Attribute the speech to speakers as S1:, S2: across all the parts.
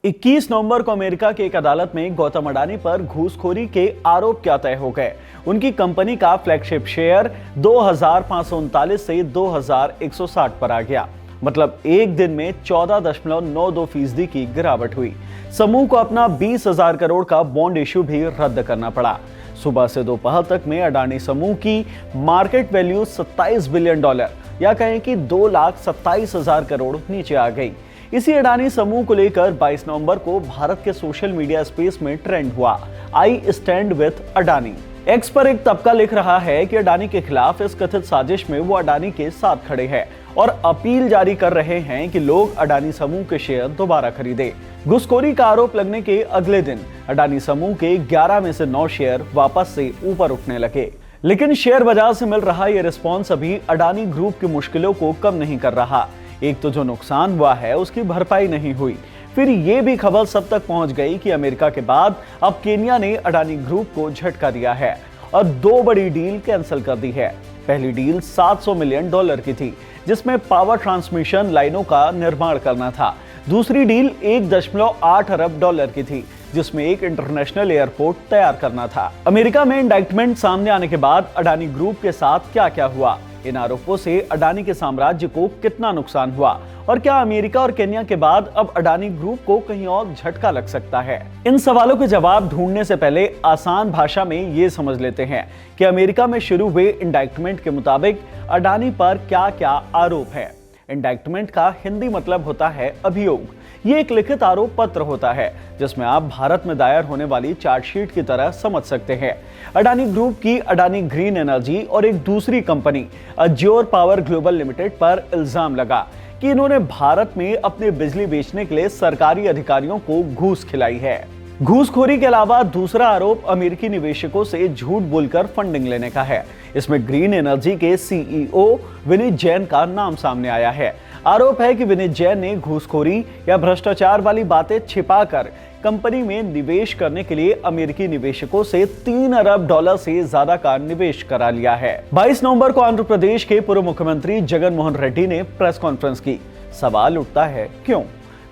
S1: 21 नवंबर को अमेरिका की एक अदालत में गौतम अडानी पर घूसखोरी के आरोप क्या तय हो गए। उनकी कंपनी का फ्लैगशिप शेयर 2539 से 2160 पर आ गया। मतलब एक दिन में 14.92% की गिरावट हुई। समूह को अपना 20,000 करोड़ का बॉन्ड इश्यू भी रद्द करना पड़ा। सुबह से दोपहर तक में अडानी समूह की मार्केट वैल्यू $27 बिलियन या कहें कि 2,27,000 करोड़ नीचे आ गई। इसी अडानी समूह को लेकर 22 नवंबर को भारत के सोशल मीडिया स्पेस में ट्रेंड हुआ, I stand with Adani. X पर एक तबका लिख रहा है कि अडानी के खिलाफ इस कथित साजिश में वो अडानी के साथ खड़े हैं और अपील जारी कर रहे हैं कि लोग अडानी समूह के शेयर दोबारा खरीदें। घूसखोरी का आरोप लगने के अगले दिन अडानी समूह के 11 में से 9 शेयर वापस से ऊपर उठने लगे। लेकिन शेयर बाजार से मिल रहा यह रिस्पॉन्स अभी अडानी ग्रुप की मुश्किलों को कम नहीं कर रहा। एक तो जो नुकसान हुआ है उसकी भरपाई नहीं हुई, फिर ये भी खबर सब तक पहुंच गई कि अमेरिका के बाद अब केन्या ने अडानी ग्रुप को झटका दिया है और 2 बड़ी डील कैंसिल कर दी है। पहली डील $700 मिलियन की थी, जिसमें पावर ट्रांसमिशन लाइनों का निर्माण करना था। दूसरी डील $1.8 अरब की थी, जिसमें एक इंटरनेशनल एयरपोर्ट तैयार करना था। अमेरिका में इंडाइक्टमेंट सामने आने के बाद अडानी ग्रुप के साथ क्या क्या हुआ, इन आरोपों से अडानी के साम्राज्य को कितना नुकसान हुआ और क्या अमेरिका और केन्या के बाद अब अडानी ग्रुप को कहीं और झटका लग सकता है, इन सवालों के जवाब ढूंढने से पहले आसान भाषा में ये समझ लेते हैं कि अमेरिका में शुरू हुए इंडाइक्टमेंट के मुताबिक अडानी पर क्या क्या आरोप है। इंडाइक्टमेंट का हिंदी मतलब होता है अभियोग। ये एक लिखित आरोप पत्र होता है जिसमें आप भारत में दायर होने वाली चार्जशीट की तरह समझ सकते हैं। अडानी ग्रुप की अडानी ग्रीन एनर्जी और एक दूसरी company Azure power global limited पर इल्जाम लगा कि इन्होंने भारत में अपने बिजली बेचने के लिए सरकारी अधिकारियों को घूस खिलाई है। घूसखोरी के अलावा दूसरा आरोप अमेरिकी निवेशकों से झूठ बोलकर फंडिंग लेने का है। इसमें ग्रीन एनर्जी के सीईओ विनीत जैन का नाम सामने आया है। आरोप है कि विनीत जैन ने घूसखोरी या भ्रष्टाचार वाली बातें छिपाकर कंपनी में निवेश करने के लिए अमेरिकी निवेशकों से $3 अरब से ज्यादा का निवेश करा लिया है। 22 नवंबर को आंध्र प्रदेश के पूर्व मुख्यमंत्री जगन मोहन रेड्डी ने प्रेस कॉन्फ्रेंस की। सवाल उठता है क्यों?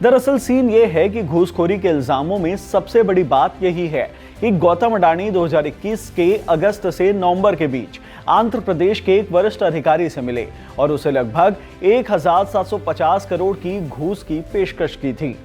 S1: दरअसल सीन ये है कि घूसखोरी के इल्जामों में सबसे बड़ी बात यही है कि गौतम अडानी 2021 के अगस्त से नवंबर के बीच आंध्र प्रदेश के एक वरिष्ठ अधिकारी से मिले और उसे लगभग 1,750 करोड़ की घूस की पेशकश की थी।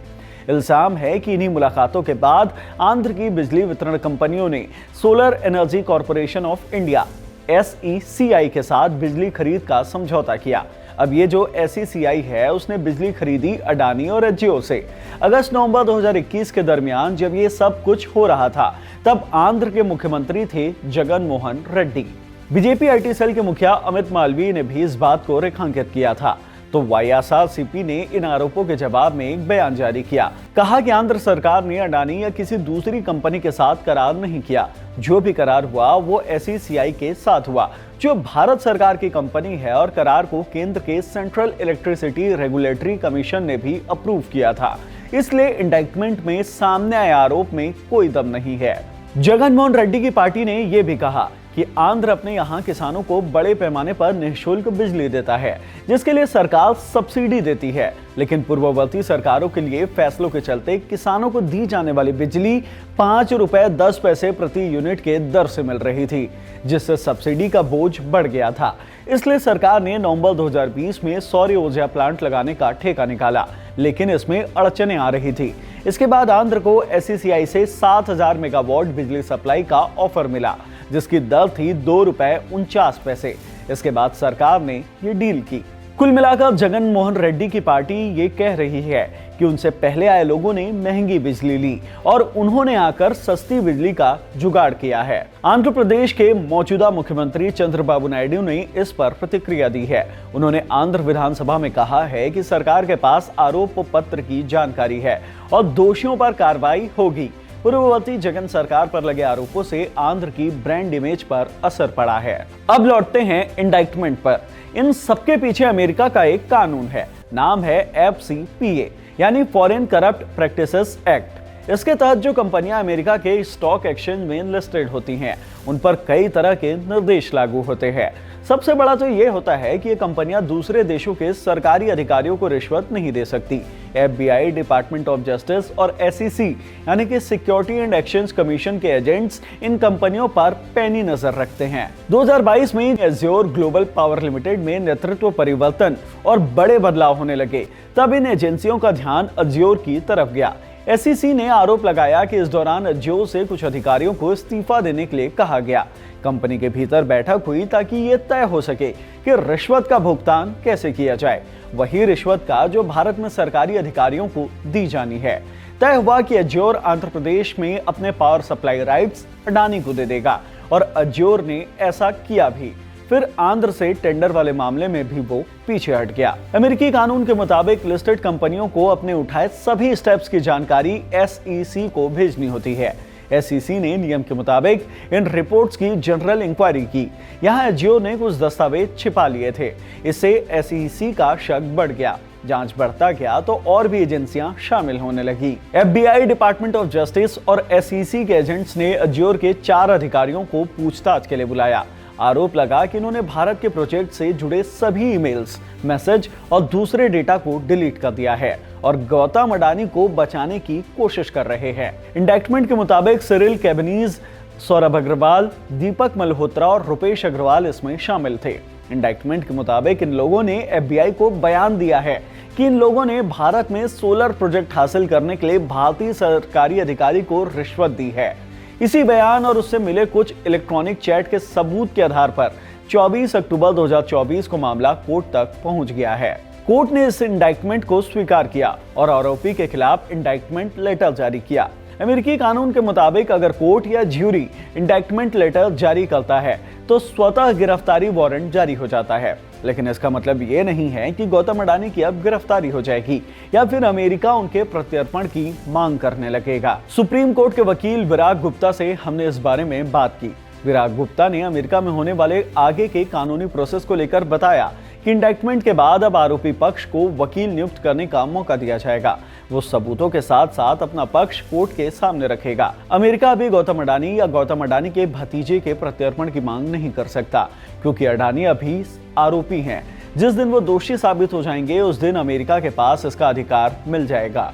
S1: इल्जाम है कि इन्हीं मुलाकातों के बाद आंध्र की बिजली वितरण कंपनियों ने solar energy corporation of India SECI के साथ बिजली खरीद का समझौता किया। अब ये जो SECI है उसने बिजली खरीदी अडानी और अज्योर से। अगस्त नवंबर 2021 के दरमियान जब ये सब कुछ हो रहा था तब आंध्र के मुख्यमंत्री थे Jagan Mohan Reddy. BJP IT cell के मुखिया अमित मालवीय ने भी इस बात को रेखांकित किया था। तो YSRCP ने इन आरोपों के जवाब में एक बयान जारी किया। कहा कि आंध्र सरकार ने अडानी या किसी दूसरी कंपनी के साथ करार नहीं किया। जो भी करार हुआ वो SECI के साथ हुआ, जो भारत सरकार की कंपनी है, और करार को केंद्र के सेंट्रल इलेक्ट्रिसिटी रेगुलेटरी कमीशन ने भी अप्रूव किया था। इसलिए इंडाइक्टमेंट में सामने आए आरोप में कोई दम नहीं है। जगन मोहन रेड्डी की पार्टी ने यह भी कहा कि आंध्र अपने यहाँ किसानों को बड़े पैमाने पर निःशुल्क बिजली देता है, जिसके लिए सरकार सब्सिडी देती है। लेकिन पूर्ववर्ती सरकारों के लिए फैसलों के चलते किसानों को दी जाने वाली बिजली ₹5.10 प्रति यूनिट के दर से मिल रही थी, जिससे सब्सिडी का बोझ बढ़ गया था। इसलिए सरकार ने नवंबर 2020 में सौर ऊर्जा प्लांट लगाने का ठेका निकाला, लेकिन इसमें अड़चनें आ रही थी। इसके बाद आंध्र को SECI से 7,000 मेगावाट बिजली सप्लाई का ऑफर मिला, जिसकी दर थी ₹2.49। इसके बाद सरकार ने ये डील की। कुल मिलाकर जगन मोहन रेड्डी की पार्टी ये कह रही है कि उनसे पहले आए लोगों ने महंगी बिजली ली और उन्होंने आकर सस्ती बिजली का जुगाड़ किया है। आंध्र प्रदेश के मौजूदा मुख्यमंत्री चंद्रबाबू नायडू ने इस पर प्रतिक्रिया दी है। उन्होंने आंध्र विधानसभा में कहा है कि सरकार के पास आरोप पत्र की जानकारी है और दोषियों पर कार्रवाई होगी। पूर्ववर्ती जगन सरकार पर लगे आरोपों से आंध्र की ब्रांड इमेज पर असर पड़ा है। अब लौटते हैं इंडाइक्टमेंट पर। इन सबके पीछे अमेरिका का एक कानून है, नाम है FCPA यानी फॉरेन करप्ट प्रैक्टिसेस एक्ट। इसके तहत जो कंपनियां अमेरिका के स्टॉक एक्सचेंज में लिस्टेड होती हैं, उन पर कई तरह के निर्देश लागू होते हैं। सबसे बड़ा तो ये होता है कि ये कंपनियां दूसरे देशों के सरकारी अधिकारियों को रिश्वत नहीं दे सकती। FBI, डिपार्टमेंट ऑफ जस्टिस और SEC यानी कि सिक्योरिटी एंड एक्सचेंज कमीशन के एजेंट्स इन कंपनियों पर पैनी नजर रखते हैं। 2022 में एज्योर ग्लोबल पावर लिमिटेड में नेतृत्व परिवर्तन और बड़े बदलाव होने लगे, तब इन एजेंसियों का ध्यान एज्योर की तरफ गया। SEC ने आरोप लगाया कि इस दौरान एज्योर से कुछ अधिकारियों को इस्तीफा देने के लिए कहा गया। कंपनी के भीतर बैठक हुई ताकि ये तय हो सके कि रिश्वत का भुगतान कैसे किया जाए, वही रिश्वत का जो भारत में सरकारी अधिकारियों को दी जानी है। तय हुआ कि एज्योर आंध्र प्रदेश में अपने पावर सप्लाई राइट्स अडानी को दे देगा और एज्योर ने ऐसा किया भी। फिर आंध्र से टेंडर वाले मामले में भी वो पीछे हट गया। अमेरिकी कानून के मुताबिक लिस्टेड कंपनियों को अपने उठाए सभी स्टेप्स की जानकारी SEC को भेजनी होती है। SEC ने नियम के मुताबिक इन रिपोर्ट्स की जनरल इंक्वायरी की। यहाँ एज्योर ने कुछ दस्तावेज छिपा लिए थे। इससे SEC का शक बढ़ गया। जांच बढ़ता गया तो और भी एजेंसियां शामिल होने लगी। FBI, डिपार्टमेंट ऑफ जस्टिस और SEC के एजेंट्स ने एज्योर के 4 अधिकारियों को पूछताछ के लिए बुलाया। आरोप लगा कि इन्होंने भारत के प्रोजेक्ट से जुड़े सभी ईमेल्स, मैसेज और दूसरे डेटा को डिलीट कर दिया है और गौतम अडानी को बचाने की कोशिश कर रहे हैं। इंडक्टमेंट के मुताबिक सिरिल कैबनीज, सौरभ अग्रवाल, दीपक मल्होत्रा और रुपेश अग्रवाल इसमें शामिल थे। इंडक्टमेंट के मुताबिक इन लोगों ने FBI को बयान दिया है कि इन लोगों ने भारत में सोलर प्रोजेक्ट हासिल करने के लिए भारतीय सरकारी अधिकारी को रिश्वत दी है। इसी बयान और उससे मिले कुछ इलेक्ट्रॉनिक चैट के सबूत के आधार पर 24 अक्टूबर 2024 को मामला कोर्ट तक पहुंच गया है। कोर्ट ने इस इंडाइटमेंट को स्वीकार किया और आरोपी के खिलाफ इंडाइटमेंट लेटर जारी किया। अमेरिकी कानून के मुताबिक अगर कोर्ट या ज्यूरी इंडाइटमेंट लेटर जारी करता है तो स्वतः गिरफ्तारी वारंट जारी हो जाता है। लेकिन इसका मतलब ये नहीं है कि गौतम अडानी की अब गिरफ्तारी हो जाएगी या फिर अमेरिका उनके प्रत्यर्पण की मांग करने लगेगा। सुप्रीम कोर्ट के वकील विराग गुप्ता से हमने इस बारे में बात की। विराग गुप्ता ने अमेरिका में होने वाले आगे के कानूनी प्रोसेस को लेकर बताया कि इंडाइटमेंट के बाद अब आरोपी पक्ष को वकील नियुक्त करने का मौका दिया जाएगा। वो सबूतों के साथ साथ अपना पक्ष कोर्ट के सामने रखेगा। अमेरिका अभी गौतम अडानी या गौतम अडानी के भतीजे के प्रत्यर्पण की मांग नहीं कर सकता, क्योंकि अडानी अभी आरोपी हैं। जिस दिन वो दोषी साबित हो जाएंगे उस दिन अमेरिका के पास इसका अधिकार मिल जाएगा।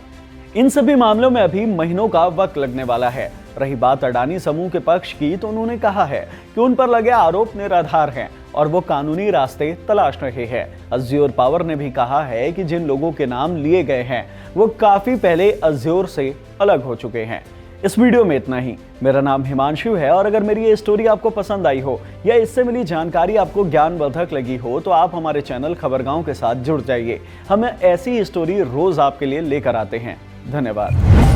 S1: इन सभी मामलों में अभी महीनों का वक्त लगने वाला है। रही बात अडानी समूह के पक्ष की, तो उन्होंने कहा है कि उन पर लगे आरोप निराधार हैं और वो कानूनी रास्ते तलाश रहे हैं। एज्योर पावर ने भी कहा है कि जिन लोगों के नाम लिए गए हैं वो काफी पहले एज्योर से अलग हो चुके हैं। इस वीडियो में इतना ही। मेरा नाम हिमांशु है और अगर मेरी ये स्टोरी आपको पसंद आई हो या इससे मिली जानकारी आपको ज्ञानवर्धक लगी हो तो आप हमारे चैनल खबरगांव के साथ जुड़ जाइए। हम ऐसी स्टोरी रोज आपके लिए लेकर आते हैं। धन्यवाद।